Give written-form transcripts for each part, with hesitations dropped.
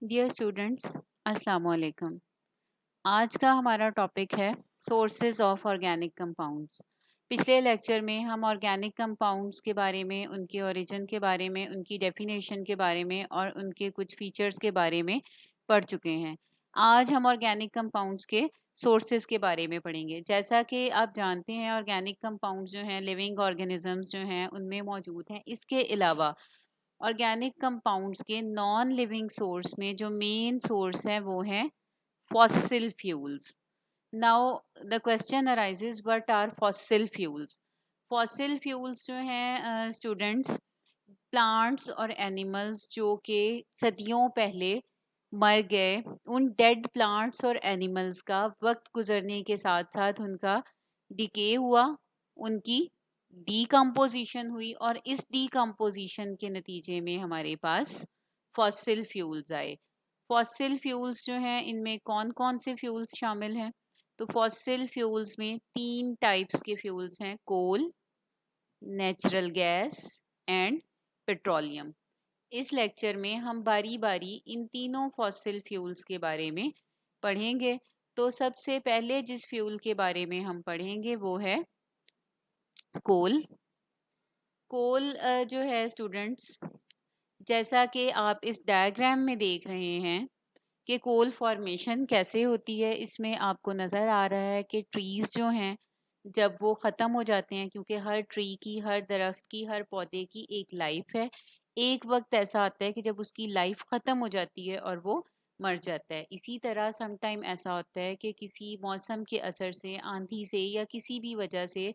Dear students, अस्सलाम वालेकुम। आज का हमारा टॉपिक है सोर्सेज ऑफ ऑर्गेनिक कंपाउंड्स। पिछले लेक्चर में हम ऑर्गेनिक कंपाउंड्स के बारे में, उनके ओरिजिन के बारे में, उनकी डेफिनेशन के बारे में और उनके कुछ फीचर्स के बारे में पढ़ चुके हैं। आज हम ऑर्गेनिक कंपाउंड्स के सोर्सेज के बारे में पढ़ेंगे। जैसा कि आप जानते हैं, ऑर्गेनिक कंपाउंड्स जो हैं लिविंग ऑर्गेनिजम्स जो हैं उनमें मौजूद हैं। इसके अलावा ऑर्गेनिक कंपाउंड्स के नॉन लिविंग सोर्स में जो मेन सोर्स है वो है fossil fuels. Now the question arises, what are fossil fuels? Fossil fuels जो हैं स्टूडेंट्स, प्लांट्स और एनिमल्स जो कि सदियों पहले मर गए, उन डेड प्लांट्स और एनिमल्स का वक्त गुजरने के साथ साथ उनका डिके हुआ, उनकी डीकम्पोजिशन हुई और इस डीकम्पोजिशन के नतीजे में हमारे पास फॉसिल फ्यूल्स आए। फॉसिल फ्यूल्स जो हैं इनमें कौन कौन से फ्यूल्स शामिल हैं? तो फॉसिल फ्यूल्स में 3 टाइप्स के फ्यूल्स हैं: कोल, नेचुरल गैस एंड पेट्रोलियम। इस लेक्चर में हम बारी बारी इन तीनों फॉसिल फ्यूल्स के बारे में पढ़ेंगे। तो सबसे पहले जिस फ्यूल के बारे में हम पढ़ेंगे वो है कोल। कोल जो है स्टूडेंट्स, जैसा कि आप इस डायग्राम में देख रहे हैं कि कोल फॉर्मेशन कैसे होती है, इसमें आपको नज़र आ रहा है कि ट्रीज़ जो हैं जब वो ख़त्म हो जाते हैं, क्योंकि हर ट्री की, हर दरख्त की, हर पौधे की एक लाइफ है। एक वक्त ऐसा आता है कि जब उसकी लाइफ ख़त्म हो जाती है और वो मर जाता है। इसी तरह सम टाइम ऐसा होता है कि किसी मौसम के असर से, आंधी से या किसी भी वजह से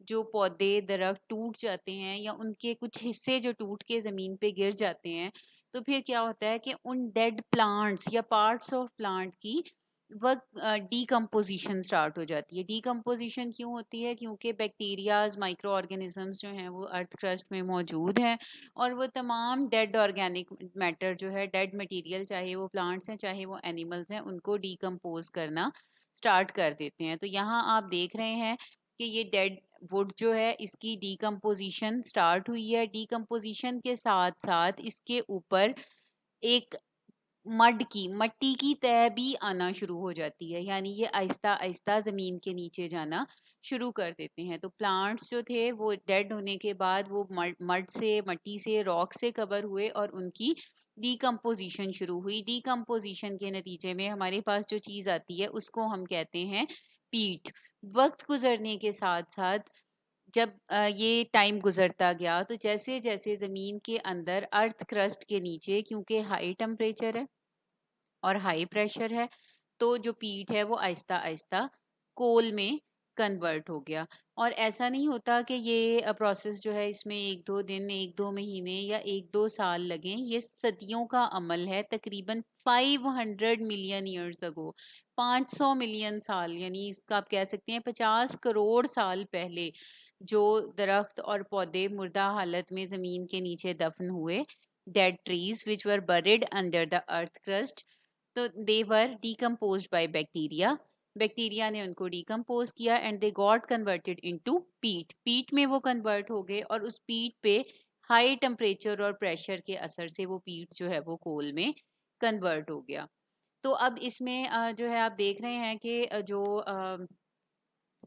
जो पौधे दरख्त टूट जाते हैं या उनके कुछ हिस्से जो टूट के ज़मीन पे गिर जाते हैं, तो फिर क्या होता है कि उन डेड प्लांट्स या पार्ट्स ऑफ प्लांट की वह डीकम्पोजिशन स्टार्ट हो जाती है। डीकम्पोजिशन क्यों होती है? क्योंकि बैक्टीरियाज, माइक्रो ऑर्गेनिजम्स जो हैं वो अर्थ क्रस्ट में मौजूद हैं और वो तमाम डेड ऑर्गेनिक मैटर जो है, डेड मटेरियल, चाहे वो प्लांट्स हैं चाहे वो एनिमल्स हैं, उनको डीकम्पोज करना स्टार्ट कर देते हैं। तो यहाँ आप देख रहे हैं कि ये डेड वुड जो है इसकी डीकम्पोजिशन स्टार्ट हुई है। डीकम्पोजिशन के साथ साथ इसके ऊपर एक मट्टी की तह भी आना शुरू हो जाती है, यानी ये आहिस्ता आहिस्ता ज़मीन के नीचे जाना शुरू कर देते हैं। तो प्लांट्स जो थे वो डेड होने के बाद वो मड से, मट्टी से, रॉक से कवर हुए और उनकी डीकम्पोजिशन शुरू हुई। डीकम्पोजिशन के नतीजे में हमारे पास जो चीज़ आती है उसको हम कहते हैं पीट। वक्त गुजरने के साथ साथ जब ये टाइम गुजरता गया, तो जैसे जैसे ज़मीन के अंदर अर्थ क्रस्ट के नीचे, क्योंकि हाई टेम्परेचर है और हाई प्रेशर है, तो जो पीट है वो आहिस्ता आहिस्ता कोल में कन्वर्ट हो गया। और ऐसा नहीं होता कि ये प्रोसेस जो है इसमें 1-2 दिन, 1-2 महीने या 1-2 साल लगें। ये सदियों का अमल है। तकरीबन 500 मिलियन ईयर्स अगो, 500 मिलियन साल, यानी इसका आप कह सकते हैं 50 करोड़ साल पहले जो दरख्त और पौधे मुर्दा हालत में ज़मीन के नीचे दफन हुए, dead trees which were buried under the earth crust, तो they were decomposed by bacteria. Bacteria ने उनको डीकम्पोज किया and they got converted into peat. Peat में वो कन्वर्ट हो गए और उस पीट पे हाई टेम्परेचर और प्रेशर के असर से वो पीट जो है वो कोल में कन्वर्ट हो गया। तो अब इसमें जो है आप देख रहे हैं कि जो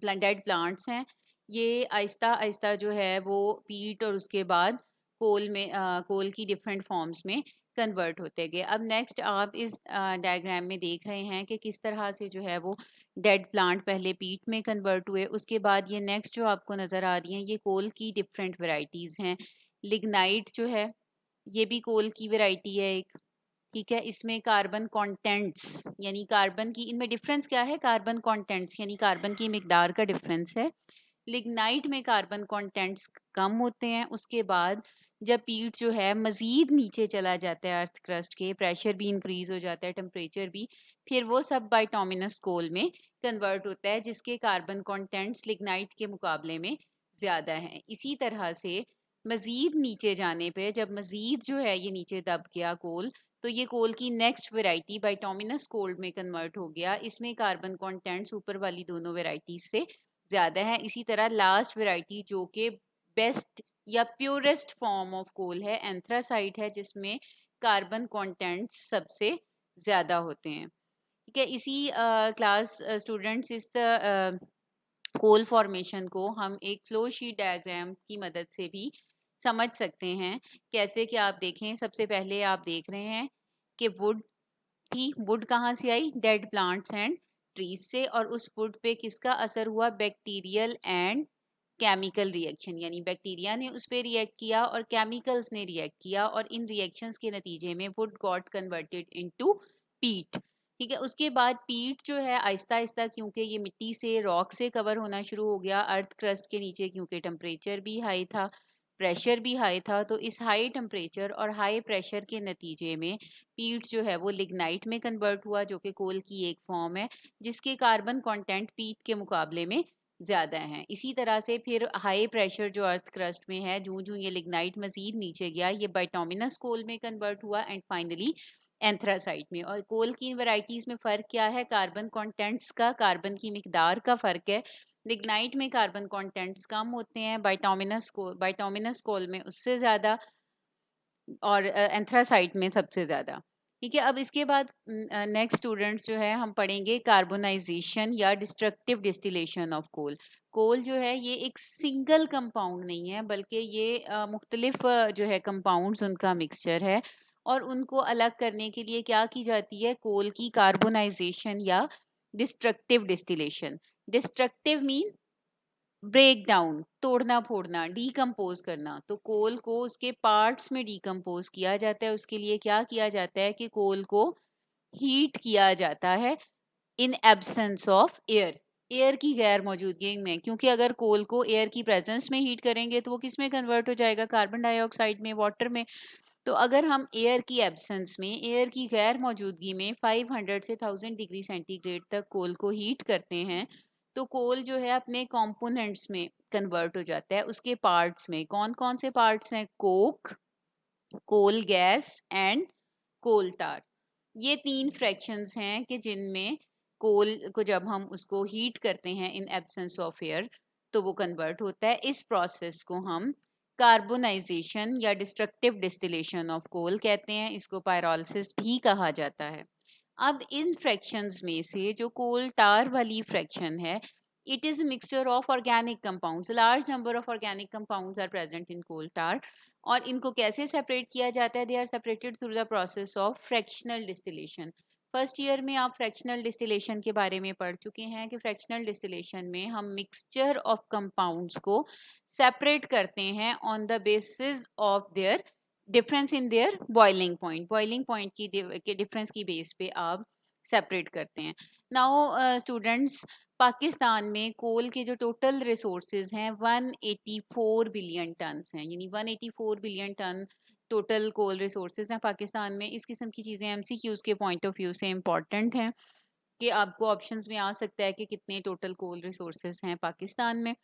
डेड प्लांट्स हैं ये आहिस्ता आहिस्ता जो है वो पीट और उसके बाद कोल में कोल की डिफरेंट फॉर्म्स में कन्वर्ट होते गए। अब नेक्स्ट आप इस डायग्राम में देख रहे हैं कि किस तरह से जो है वो डेड प्लांट पहले पीट में कन्वर्ट हुए, उसके बाद ये नेक्स्ट जो आपको नज़र आ रही हैं ये कोल की डिफरेंट वेराइटीज़ हैं। लिग्नाइट जो है ये भी कोल की वेराइटी है एक, ठीक है। इसमें कार्बन कंटेंट्स, यानी कार्बन की, इनमें डिफरेंस क्या है? कार्बन कंटेंट्स यानी कार्बन की मिकदार का डिफरेंस है। लिग्नाइट में कार्बन कंटेंट्स कम होते हैं। उसके बाद जब पीट जो है मज़ीद नीचे चला जाता है अर्थ क्रस्ट के, प्रेशर भी इंक्रीज हो जाता है, टेम्परेचर भी, फिर वो सब बाइटोमिनस कोल में कन्वर्ट होता है जिसके कार्बन कंटेंट्स लिग्नाइट के मुकाबले में ज़्यादा हैं। इसी तरह से मज़ीद नीचे जाने पे, जब मज़ीद जो है ये नीचे दब गया कोल, तो ये कोल की नेक्स्ट वेराइटी बाइटोमिनस कोल में कन्वर्ट हो गया। इसमें कार्बन कंटेंट्स ऊपर वाली दोनों वेराइटीज से ज़्यादा है। इसी तरह लास्ट वेराइटी जो कि बेस्ट या प्योरेस्ट फॉर्म ऑफ कोल है, एंथ्रासाइट है, जिसमें कार्बन कंटेंट्स सबसे ज़्यादा होते हैं। ठीक है, इसी क्लास स्टूडेंट्स इस कोल फॉर्मेशन को हम एक फ्लो शीट डायग्राम की मदद से भी समझ सकते हैं। कैसे कि आप देखें, सबसे पहले आप देख रहे हैं कि वुड थी। वुड कहाँ से आई? डेड प्लांट्स एंड ट्रीज से। और उस वुड पे किसका असर हुआ? बैक्टीरियल एंड केमिकल रिएक्शन, यानी बैक्टीरिया ने उस पर रिएक्ट किया और केमिकल्स ने रिएक्ट किया, और इन रिएक्शंस के नतीजे में वुड गॉट कन्वर्टेड इनटू पीट। ठीक है, उसके बाद पीट जो है आहिस्ता आहिस्ता, क्योंकि ये मिट्टी से, रॉक से कवर होना शुरू हो गया अर्थ क्रस्ट के नीचे, क्योंकि टेम्परेचर भी हाई था, प्रेशर भी हाई था, तो इस हाई टेम्परेचर और हाई प्रेशर के नतीजे में पीट जो है वो लिग्नाइट में कन्वर्ट हुआ, जो कि कोल की एक फॉर्म है, जिसके कार्बन कंटेंट पीट के मुकाबले में ज़्यादा हैं। इसी तरह से फिर हाई प्रेशर जो अर्थ क्रस्ट में है, जूं जूं ये लिग्नाइट मजीद नीचे गया, ये बाइटोमिनस कोल में कन्वर्ट हुआ एंड फाइनली एंथ्रासाइट में। और कोल की वैरायटीज़ में फ़र्क क्या है? कार्बन कंटेंट्स का, कार्बन की मिकदार का फ़र्क है। लिग्नाइट में कार्बन कंटेंट्स कम होते हैं, बाइटोमिनस कोल में उससे ज़्यादा, और एंथ्रासाइट में सबसे ज़्यादा। ठीक है, अब इसके बाद नेक्स्ट स्टूडेंट्स जो है हम पढ़ेंगे कार्बोनाइजेशन या डिस्ट्रक्टिव डिस्टिलेशन ऑफ कोल। कोल जो है ये एक सिंगल कंपाउंड नहीं है, बल्कि ये मुख्तलिफ जो है कंपाउंड्स उनका मिक्सचर है, और उनको अलग करने के लिए क्या की जाती है? कोल की कार्बोनाइजेशन या destructive distillation. Destructive mean break down, तोड़ना फोड़ना, डीकम्पोज करना। तो कोल को उसके पार्ट्स में डीकम्पोज किया जाता है। उसके लिए क्या किया जाता है कि कोल को हीट किया जाता है in absence of air, air की गैर मौजूदगी में। क्योंकि अगर कोल को एयर की प्रेजेंस में हीट करेंगे तो वो किस में कन्वर्ट हो जाएगा? कार्बन डाइऑक्साइड में, वाटर में। तो अगर हम एयर की एब्सेंस में, एयर की गैर मौजूदगी में 500 से 1000 डिग्री सेंटीग्रेड तक कोल को हीट करते हैं, तो कोल जो है अपने कंपोनेंट्स में कन्वर्ट हो जाता है, उसके पार्ट्स में। कौन कौन से पार्ट्स हैं? Coke, coal gas and coal tar. ये 3 फ्रैक्शंस हैं कि जिनमें कोल को जब हम उसको हीट करते हैं इन एब्सेंस ऑफ एयर तो वो कन्वर्ट होता है। इस प्रोसेस को हम कार्बोनाइजेशन या डिस्ट्रक्टिव डिस्टिलेशन ऑफ कोल कहते हैं। इसको पायरोलिसिस भी कहा जाता है। अब इन फ्रैक्शंस में से जो कोल टार वाली फ्रैक्शन है, it is a mixture of organic compounds. A large number of organic compounds are present in coal tar. और इनको कैसे सेपरेट किया जाता है? They are separated through the process of fractional distillation. First year में आप fractional distillation के बारे में पढ़ चुके हैं कि फ्रैक्शनल डिस्टिलेशन में हम मिक्सचर ऑफ कंपाउंड्स को सेपरेट करते हैं on the basis of their difference in their boiling point. Boiling point की डिफरेंस की बेस पे आप सेपरेट करते हैं। नाउ स्टूडेंट्स, पाकिस्तान में कोल के जो टोटल रिसोर्सेज हैं 184 बिलियन टन हैं, यानी 184 बिलियन टन टोटल कोल रिसोर्सेज हैं पाकिस्तान में। इस किस्म की चीज़ें एमसीक्यूज के पॉइंट ऑफ व्यू से इम्पॉर्टेंट हैं कि आपको ऑप्शंस में आ सकता है कि कितने टोटल कोल रिसोर्सेज हैं पाकिस्तान में,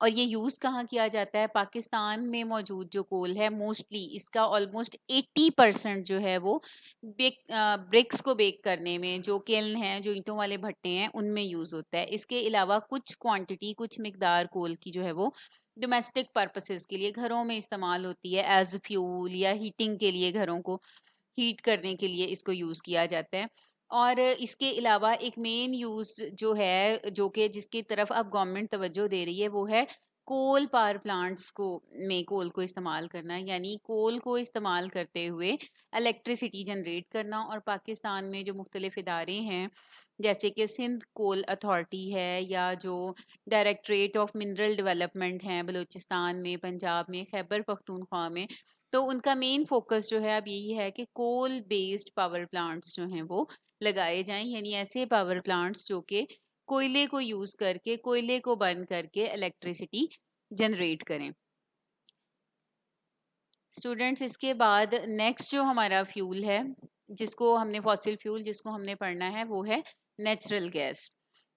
और ये यूज़ कहाँ किया जाता है? पाकिस्तान में मौजूद जो कोल है, मोस्टली इसका ऑलमोस्ट 80% जो है वो ब्रिक्स को बेक करने में, जो किल्न हैं, जो ईंटों वाले भट्टे हैं, उनमें यूज़ होता है। इसके अलावा कुछ क्वांटिटी, कुछ मिकदार कोल की जो है वो डोमेस्टिक पर्पसेस के लिए घरों में इस्तेमाल होती है, एज फ्यूल या हीटिंग के लिए, घरों को हीट करने के लिए इसको यूज़ किया जाता है। और इसके अलावा एक मेन यूज़ जो है, जो कि जिसकी तरफ अब गवर्नमेंट तवज्जो दे रही है, वो है कोल पावर प्लांट्स को में कोल को इस्तेमाल करना, यानी कोल को इस्तेमाल करते हुए इलेक्ट्रिसिटी जनरेट करना। और पाकिस्तान में जो मुख्तलिफ इदारे हैं, जैसे कि सिंध कोल अथॉरिटी है, या जो डायरेक्टरेट ऑफ मिनरल डेवलपमेंट हैं बलूचिस्तान में, पंजाब में, खैबर पख्तूनख्वा में, तो उनका मेन फोकस जो है अब यही है कि कोल बेस्ड पावर प्लांट्स जो हैं वो लगाए जाएं, यानी ऐसे पावर प्लांट्स जो कि कोयले को यूज़ करके, कोयले को बर्न करके इलेक्ट्रिसिटी जनरेट करें। स्टूडेंट्स, इसके बाद नेक्स्ट जो हमारा फ्यूल है, जिसको हमने फॉसिल फ्यूल जिसको हमने पढ़ना है, वो है नेचुरल गैस।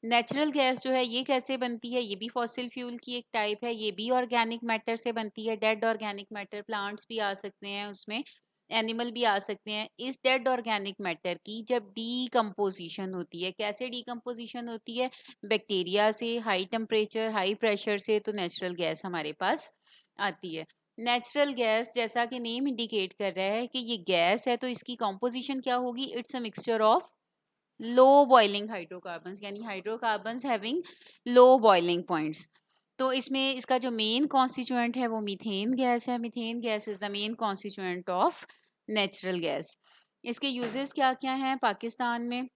नेचुरल गैस जो है ये कैसे बनती है? ये भी फॉसिल फ्यूल की एक टाइप है। ये भी ऑर्गेनिक मैटर से बनती है, डेड ऑर्गेनिक मैटर, प्लांट्स भी आ सकते हैं उसमें, एनिमल भी आ सकते हैं। इस डेड ऑर्गेनिक मैटर की जब डीकम्पोजिशन होती है, कैसे डीकम्पोजिशन होती है? बैक्टीरिया से, हाई टेम्परेचर, हाई प्रेशर से, तो नेचुरल गैस हमारे पास आती है। नेचुरल गैस, जैसा कि नेम इंडिकेट कर रहा है कि ये गैस है, तो इसकी कॉम्पोजिशन क्या होगी? It's a mixture of low boiling hydrocarbons, यानी hydrocarbons having low boiling points. तो इसमें इसका जो मेन कॉन्स्टिट्यूएंट है वो मीथेन गैस है। Methane gas is the main constituent of natural gas. इसके यूजेस क्या क्या हैं पाकिस्तान में?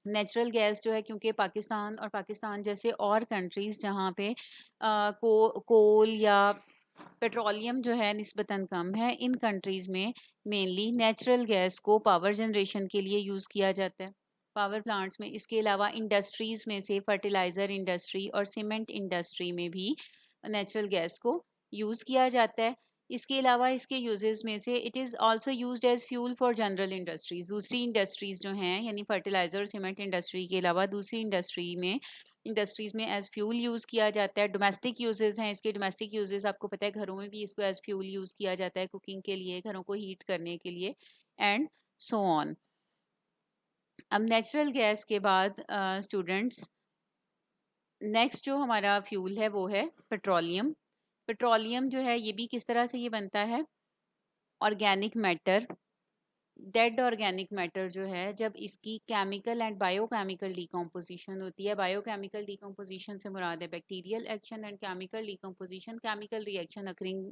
नेचुरल गैस जो है, क्योंकि पाकिस्तान और पाकिस्तान जैसे और कंट्रीज़ जहाँ पे कोल या पेट्रोलियम जो है निस्बतन कम है, इन कंट्रीज़ में मेनली नेचुरल गैस को पावर जनरेशन के लिए यूज़ किया जाता है, पावर प्लांट्स में। इसके अलावा इंडस्ट्रीज़ में से फर्टिलाइज़र इंडस्ट्री और सीमेंट इंडस्ट्री में भी नेचुरल गैस को यूज़ किया जाता है। इसके अलावा इसके यूजेस में से it is also used as fuel for general industries. दूसरी इंडस्ट्रीज़ जो हैं, यानी फर्टिलाइज़र और सीमेंट इंडस्ट्री के अलावा दूसरी इंडस्ट्रीज़ में एज़ फ्यूल यूज़ किया जाता है। डोमेस्टिक यूजेस हैं इसके। डोमेस्टिक यूजेस आपको पता है, घरों में भी इसको एज़ फ्यूल यूज़ किया जाता है, कुकिंग के लिए, घरों को हीट करने के लिए, एंड सो ऑन। अब नेचुरल गैस के बाद स्टूडेंट्स, नेक्स्ट जो हमारा फ्यूल है वो है पेट्रोलियम। पेट्रोलियम जो है ये भी किस तरह से ये बनता है? Organic matter, dead organic matter जो है, जब इसकी केमिकल एंड बायोकेमिकल डिकम्पोजिशन होती है। बायोकेमिकल डिकम्पोजिशन से मुराद है bacterial action, and chemical decomposition chemical reaction occurring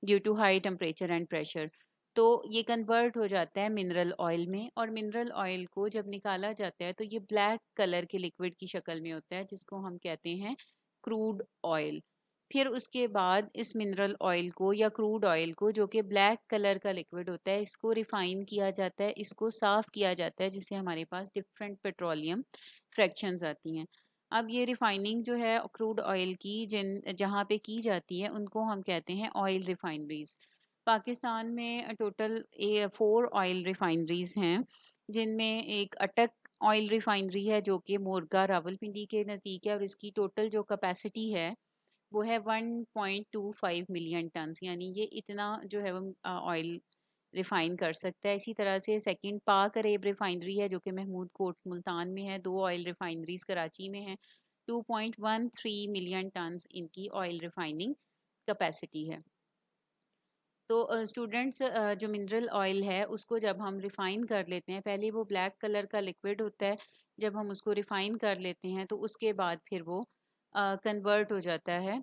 due to high temperature and pressure. तो ये कन्वर्ट हो जाता है मिनरल ऑयल में, और मिनरल ऑयल को जब निकाला जाता है तो ये ब्लैक कलर के लिक्विड की शक्ल में होता है, जिसको हम कहते हैं क्रूड ऑयल। फिर उसके बाद इस मिनरल ऑयल को या क्रूड ऑयल को, जो कि ब्लैक कलर का लिक्विड होता है, इसको रिफाइन किया जाता है, इसको साफ़ किया जाता है, जिससे हमारे पास डिफरेंट पेट्रोलियम फ्रैक्शंस आती हैं। अब ये रिफाइनिंग जो है क्रूड ऑयल की जहाँ पे की जाती है, उनको हम कहते हैं ऑयल रिफाइनरीज। पाकिस्तान में टोटल 4 ऑयल रिफाइनरीज हैं, जिनमें एक अटक ऑयल रिफाइनरी है जो कि मोरगा रावलपिंडी के नज़दीक है, और इसकी टोटल जो कैपेसिटी है वो है 1.25 मिलियन टन्स, यानी ये इतना जो है वो ऑयल रिफाइन कर सकता है। इसी तरह से सेकंड पाक अरेब रिफाइनरी है जो कि महमूद कोट मुल्तान में है। 2 ऑयल रिफाइनरीज कराची में है। 2.13 मिलियन टन्स इनकी ऑयल रिफाइनिंग कैपेसिटी है। तो स्टूडेंट्स, जो मिनरल ऑयल है उसको जब हम रिफ़ाइन कर लेते हैं, पहले वो ब्लैक कलर का लिक्विड होता है। जब हम उसको रिफ़ाइन कर लेते हैं तो उसके बाद फिर वो कन्वर्ट हो जाता है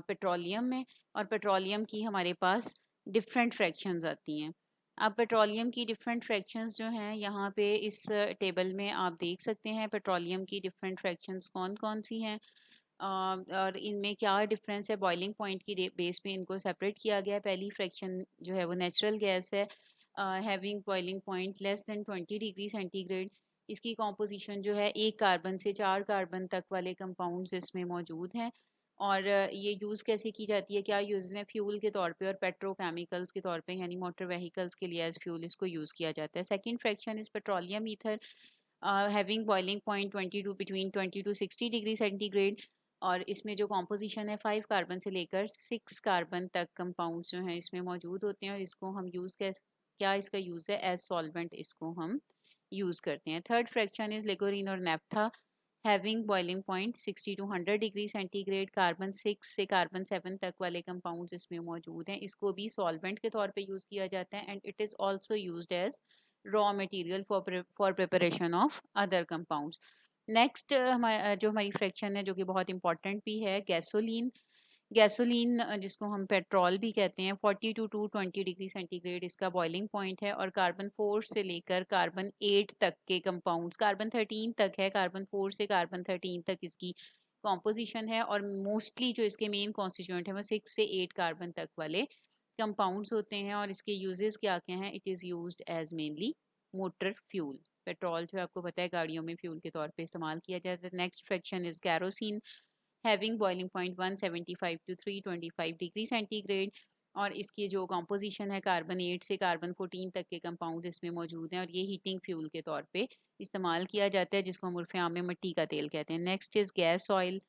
पेट्रोलियम में, और पेट्रोलियम की हमारे पास डिफरेंट फ्रैक्शंस आती हैं। अब पेट्रोलियम की डिफरेंट फ्रैक्शंस जो हैं यहाँ पे इस टेबल में आप देख सकते हैं, पेट्रोलियम की डिफरेंट फ्रैक्शंस कौन कौन सी हैं, और इनमें क्या डिफरेंस है। बॉइलिंग पॉइंट की बेस पे इनको सेपरेट किया गया है। पहली फ्रैक्शन जो है वो नेचुरल गैस है, having boiling point less than 20 degree centigrade. इसकी कॉम्पोजिशन जो है 1 कार्बन से 4 कार्बन तक वाले कंपाउंड्स इसमें मौजूद हैं। और ये यूज़ कैसे की जाती है, क्या यूज़ है? फ्यूल के तौर पे और पेट्रोकेमिकल्स के तौर पे, यानी मोटर व्हीकल्स के लिए एज फ्यूल इसको यूज़ किया जाता है। Second fraction is petroleum ether, having boiling point 22 between 20 to 60 degree centigrade. और इसमें जो कॉम्पोजिशन है 5 कार्बन से लेकर 6 कार्बन तक कंपाउंड्स जो हैं इसमें मौजूद होते हैं, और इसको हम यूज़ क्या इसका यूज़ है? एज सॉल्वेंट इसको हम यूज़ करते हैं। थर्ड फ्रैक्शन इज़ लेगोरिन और naphtha, having boiling point 60 to 100 degree centigrade. Carbon 6 से कार्बन 7 तक वाले कंपाउंड्स इसमें मौजूद हैं। इसको भी सॉल्वेंट के तौर पे यूज़ किया जाता है, and it is also used as raw material for preparation of other compounds. Next जो हमारी फ्रैक्शन है, जो कि बहुत इंपॉर्टेंट भी है, गैसोलीन। गैसोलीन जिसको हम पेट्रोल भी कहते हैं, 40 टू 220 डिग्री सेंटीग्रेड इसका बॉइलिंग पॉइंट है, और कार्बन 4 से लेकर कार्बन 8 तक के कंपाउंड्स, कार्बन 13 तक है, कार्बन 4 से कार्बन 13 तक इसकी कॉम्पोजिशन है, और मोस्टली जो इसके मेन कॉन्स्टिट्यूएंट है वो 6 से 8 कार्बन तक वाले कंपाउंड्स होते हैं। और इसके यूजेस क्या क्या हैं? It is used as mainly motor fuel. Petrol जो आपको पता है गाड़ियों में फ्यूल के तौर पे इस्तेमाल किया जाता है। Next fraction is kerosene, having boiling point 175 to 325 degree centigrade. और इसकी जो कॉम्पोजिशन है, कार्बन 8 से कार्बन 14 तक के कंपाउंड इसमें मौजूद हैं, और ये हीटिंग फ्यूल के तौर पे इस्तेमाल किया जाता है, जिसको हम उर्फ़ आम में मिट्टी का तेल कहते हैं। Next is gas oil,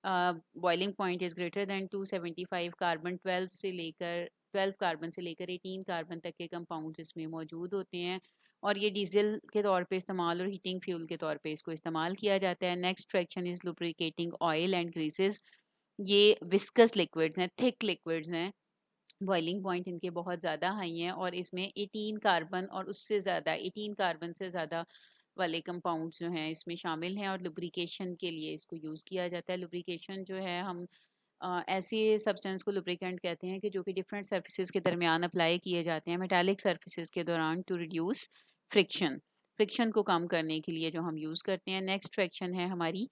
boiling point is greater than 275, carbon 12 carbon से लेकर 18 कार्बन तक के कंपाउंड्स इसमें मौजूद होते हैं, और ये डीजल के तौर पे इस्तेमाल और हीटिंग फ्यूल के तौर पे इसको इस्तेमाल किया जाता है। Next fraction is lubricating oil and greases, ये विस्कस लिक्विड्स हैं, थिक लिक्विड्स हैं। बॉइलिंग पॉइंट इनके बहुत ज़्यादा हाई हैं और इसमें 18 कार्बन और उससे ज़्यादा 18 कार्बन से ज़्यादा वाले कंपाउंड्स जो हैं इसमें शामिल हैं और लुब्रिकेशन के लिए इसको यूज़ किया जाता है। लुब्रिकेशन जो है हम ऐसे सब्सटेंस को लुब्रिकेंट कहते हैं कि जो कि डिफरेंट सर्फेसिस के दरमियान अप्लाई किए जाते हैं मेटालिक सर्फेसिस के दौरान टू रिड्यूस फ्रिक्शन। फ्रिक्शन को कम करने के लिए जो हम यूज़ करते हैं। नेक्स्ट फ्रैक्शन है हमारी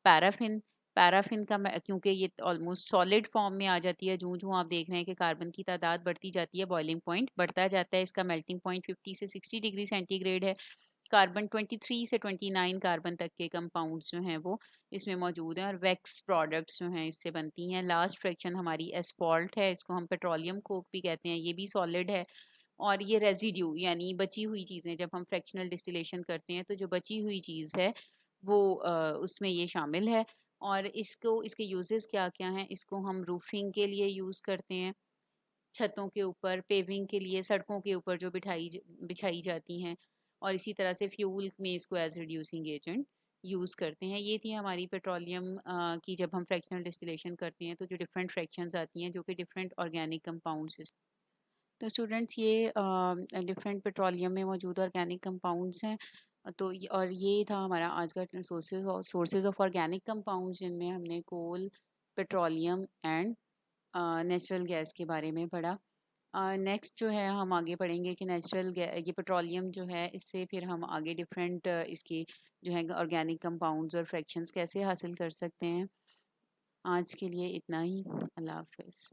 पैराफिन। पैराफिन का क्योंकि ये ऑलमोस्ट सॉलिड फॉर्म में आ जाती है, जूं आप देख रहे हैं कि कार्बन की तादाद बढ़ती जाती है, बॉइलिंग पॉइंट बढ़ता जाता है। इसका मेल्टिंग पॉइंट 50 से 60 डिग्री सेंटीग्रेड है। कार्बन 23 से 29 कार्बन तक के कंपाउंड्स जो हैं वो इसमें मौजूद हैं और वैक्स प्रोडक्ट्स जो हैं इससे बनती हैं। लास्ट फ्रैक्शन हमारी एस्फॉल्ट है, इसको हम पेट्रोलियम कोक भी कहते हैं, ये भी सॉलिड है। और ये रेजिड्यू यानी बची हुई चीज़ें, जब हम फ्रैक्शनल डिस्टिलेशन करते हैं तो जो बची हुई चीज़ है वो उसमें ये शामिल है। और इसके यूजेस क्या क्या हैं, इसको हम रूफिंग के लिए यूज़ करते हैं, छतों के ऊपर, पेविंग के लिए, सड़कों के ऊपर जो बिछाई जाती हैं, और इसी तरह से फ्यूल में इसको एज रिड्यूसिंग एजेंट यूज़ करते हैं। ये थी हमारी पेट्रोलियम की, जब हम फ्रैक्शनल डिस्टिलेशन करते हैं तो जो डिफरेंट फ्रैक्शंस आती हैं जो कि डिफरेंट ऑर्गेनिक कंपाउंड्स। तो स्टूडेंट्स ये डिफरेंट पेट्रोलियम में मौजूद ऑर्गेनिक कंपाउंड्स हैं। तो और ये था हमारा आज का सोर्सेज ऑफ ऑर्गेनिक कंपाउंड्स, जिनमें हमने कोल, पेट्रोलियम एंड नेचुरल गैस के बारे में पढ़ा। नेक्स्ट जो है हम आगे पढ़ेंगे कि ये पेट्रोलियम जो है इससे फिर हम आगे डिफरेंट इसकी जो है ऑर्गेनिक कंपाउंड्स और फ्रैक्शंस कैसे हासिल कर सकते हैं। आज के लिए इतना ही। अल्लाह हाफिज़।